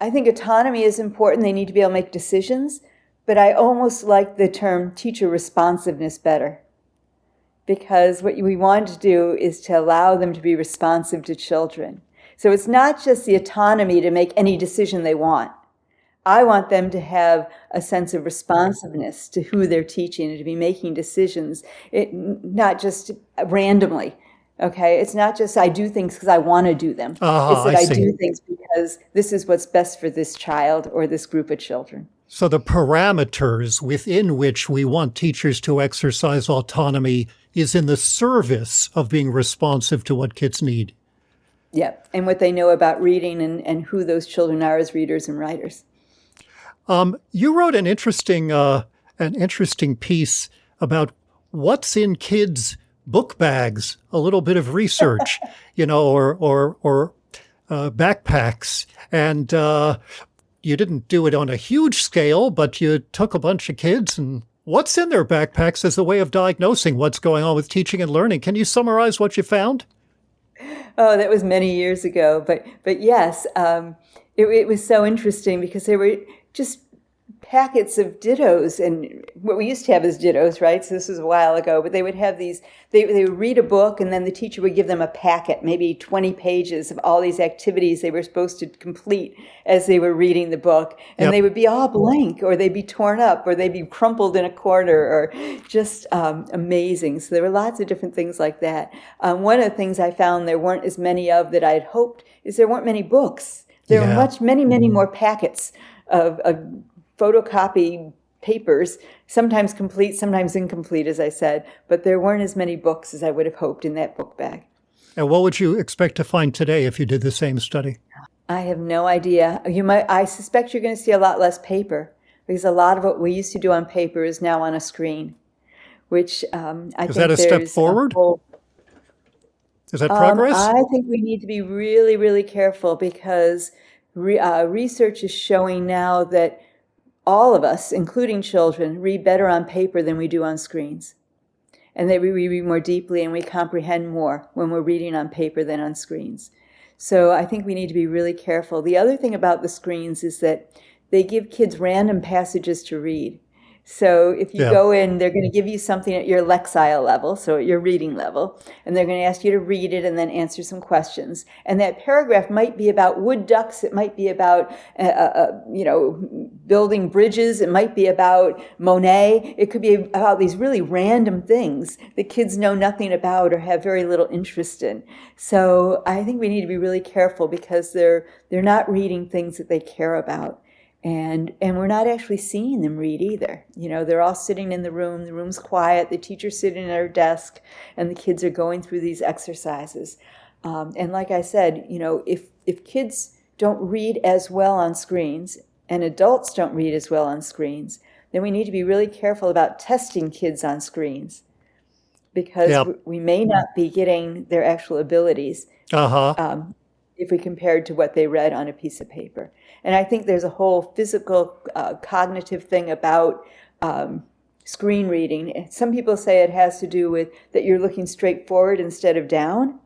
B: autonomy is important. They need to be able to make decisions, but I almost like the term teacher responsiveness better, because what we want to do is to allow them to be responsive to children. So it's not just the autonomy to make any decision they want. I want them to have a sense of responsiveness to who they're teaching and to be making decisions, not just randomly. Okay, it's not just I do things because I want to do them. It's that I do things because this is what's best for this child or this group of children.
A: So the parameters within which we want teachers to exercise autonomy is in the service of being responsive to what kids need.
B: Yeah, and what they know about reading and who those children are as readers and writers.
A: You wrote an interesting piece about what's in kids' book bags. A little bit of research, or backpacks, and you didn't do it on a huge scale, but you took a bunch of kids and what's in their backpacks as a way of diagnosing what's going on with teaching and learning. Can you summarize what you found?
B: Oh, that was many years ago, but yes, it was so interesting because they were just packets of dittos, and what we used to have is dittos, right? So this was a while ago, but they would have these, they would read a book and then the teacher would give them a packet, maybe 20 pages of all these activities they were supposed to complete as they were reading the book. And They would be all blank, or they'd be torn up, or they'd be crumpled in a corner, or just amazing. So there were lots of different things like that. One of the things I found there weren't as many of that I'd hoped is there weren't many books. There were many more packets of photocopy papers, sometimes complete, sometimes incomplete, as I said, but there weren't as many books as I would have hoped in that book bag.
A: And what would you expect to find today if you did the same study?
B: I have no idea. I suspect you're going to see a lot less paper, because a lot of what we used to do on paper is now on a screen, which I think
A: is that a step forward? Is that progress?
B: I think we need to be really, really careful, because research is showing now that all of us, including children, read better on paper than we do on screens. And that we read more deeply and we comprehend more when we're reading on paper than on screens. So I think we need to be really careful. The other thing about the screens is that they give kids random passages to read. So if you go in, they're going to give you something at your lexile level, so at your reading level, and they're going to ask you to read it and then answer some questions. And that paragraph might be about wood ducks. It might be about, building bridges. It might be about Monet. It could be about these really random things that kids know nothing about or have very little interest in. So I think we need to be really careful, because they're not reading things that they care about. And we're not actually seeing them read either. They're all sitting in the room's quiet, the teacher's sitting at her desk, and the kids are going through these exercises. And like I said, if kids don't read as well on screens, and adults don't read as well on screens, then we need to be really careful about testing kids on screens, because we may not be getting their actual abilities if we compared to what they read on a piece of paper. And I think there's a whole physical, cognitive thing about screen reading. Some people say it has to do with that you're looking straight forward instead of down.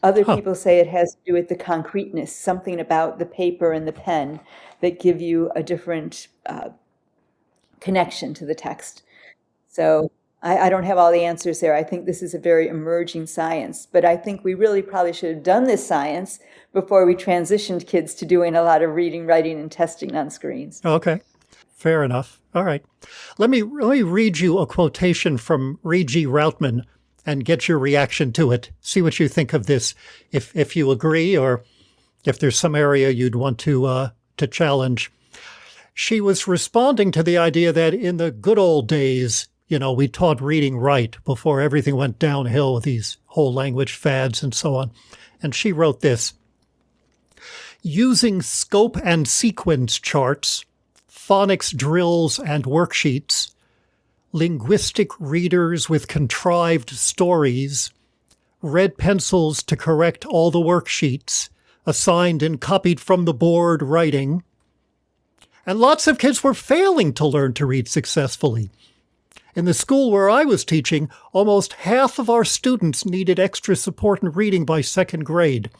B: Other
A: Huh.
B: people say it has to do with the concreteness, something about the paper and the pen that give you a different connection to the text. So I don't have all the answers there. I think this is a very emerging science, but I think we really probably should have done this science before we transitioned kids to doing a lot of reading, writing, and testing on screens.
A: Okay. Fair enough. All right. Let me read you a quotation from Regie Routman and get your reaction to it. See what you think of this, if you agree or if there's some area you'd want to challenge. She was responding to the idea that in the good old days, we taught reading right before everything went downhill with these whole language fads and so on. And she wrote this: using scope and sequence charts, phonics drills and worksheets, linguistic readers with contrived stories, red pencils to correct all the worksheets, assigned and copied from the board writing. And lots of kids were failing to learn to read successfully. In the school where I was teaching, almost half of our students needed extra support in reading by second grade.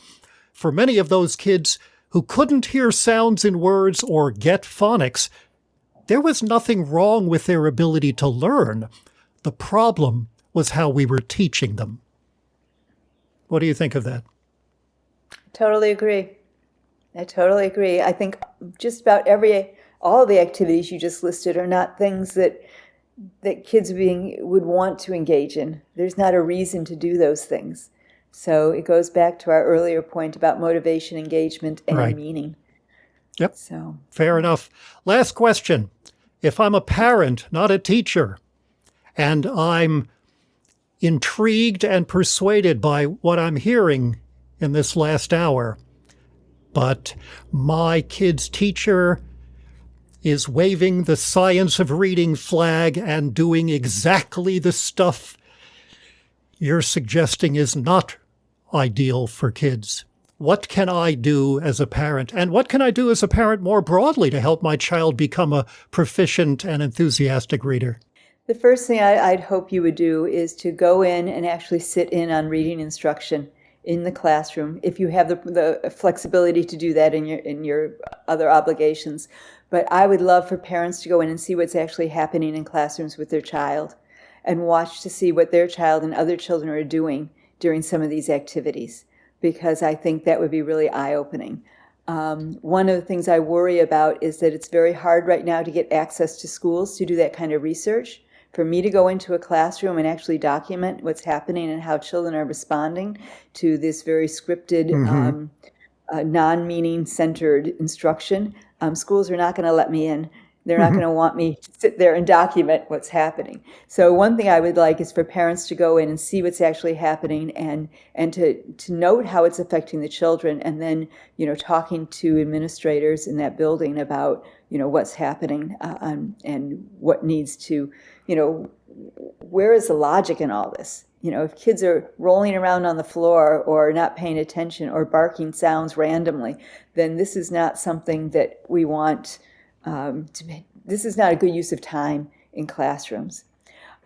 A: For many of those kids who couldn't hear sounds in words or get phonics, there was nothing wrong with their ability to learn. The problem was how we were teaching them. What do you think of that?
B: Totally agree. I totally agree. I think just about all the activities you just listed are not things that kids would want to engage in. There's not a reason to do those things. So it goes back to our earlier point about motivation, engagement, and
A: Right.
B: meaning.
A: Yep.
B: So
A: Fair enough. Last question. If I'm a parent, not a teacher, and I'm intrigued and persuaded by what I'm hearing in this last hour, but my kid's teacher is waving the science of reading flag and doing exactly the stuff you're suggesting is not ideal for kids. What can I do as a parent? And what can I do as a parent more broadly to help my child become a proficient and enthusiastic reader?
B: the first thing I'd hope you would do is to go in and actually sit in on reading instruction in the classroom, if you have the flexibility to do that in your other obligations. But I would love for parents to go in and see what's actually happening in classrooms with their child and watch to see what their child and other children are doing during some of these activities, because I think that would be really eye-opening. One of the things I worry about is that it's very hard right now to get access to schools to do that kind of research. For me to go into a classroom and actually document what's happening and how children are responding to this very scripted, non-meaning centered instruction, schools are not going to let me in. They're not going to want me to sit there and document what's happening. So one thing I would like is for parents to go in and see what's actually happening and to note how it's affecting the children, and then, talking to administrators in that building about, what's happening and what needs to, where is the logic in all this? If kids are rolling around on the floor or not paying attention or barking sounds randomly, then this is not something that we want this is not a good use of time in classrooms.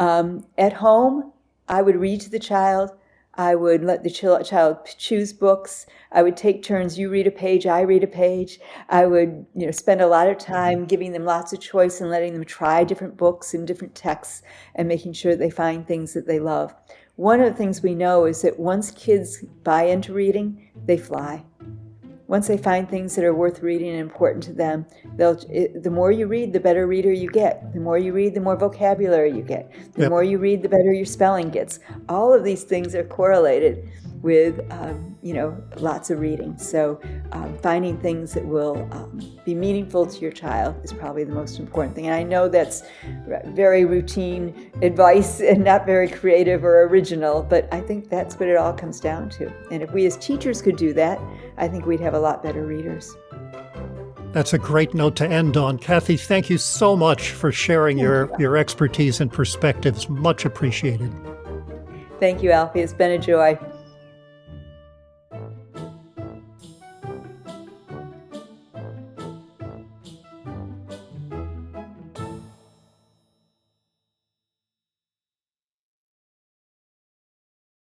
B: At home, I would read to the child. I would let the child choose books. I would take turns. You read a page, I read a page. I would spend a lot of time giving them lots of choice and letting them try different books and different texts and making sure they find things that they love. One of the things we know is that once kids buy into reading, they fly. Once they find things that are worth reading and important to them, the more you read, the better reader you get. The more you read, the more vocabulary you get. The more you read, the better your spelling gets. All of these things are correlated with, lots of reading. So finding things that will be meaningful to your child is probably the most important thing. And I know that's very routine advice and not very creative or original, but I think that's what it all comes down to. And if we as teachers could do that, I think we'd have a lot better readers.
A: That's a great note to end on. Kathy, thank you so much for sharing your expertise and perspectives. Much appreciated.
B: Thank you, Alfie. It's been a joy.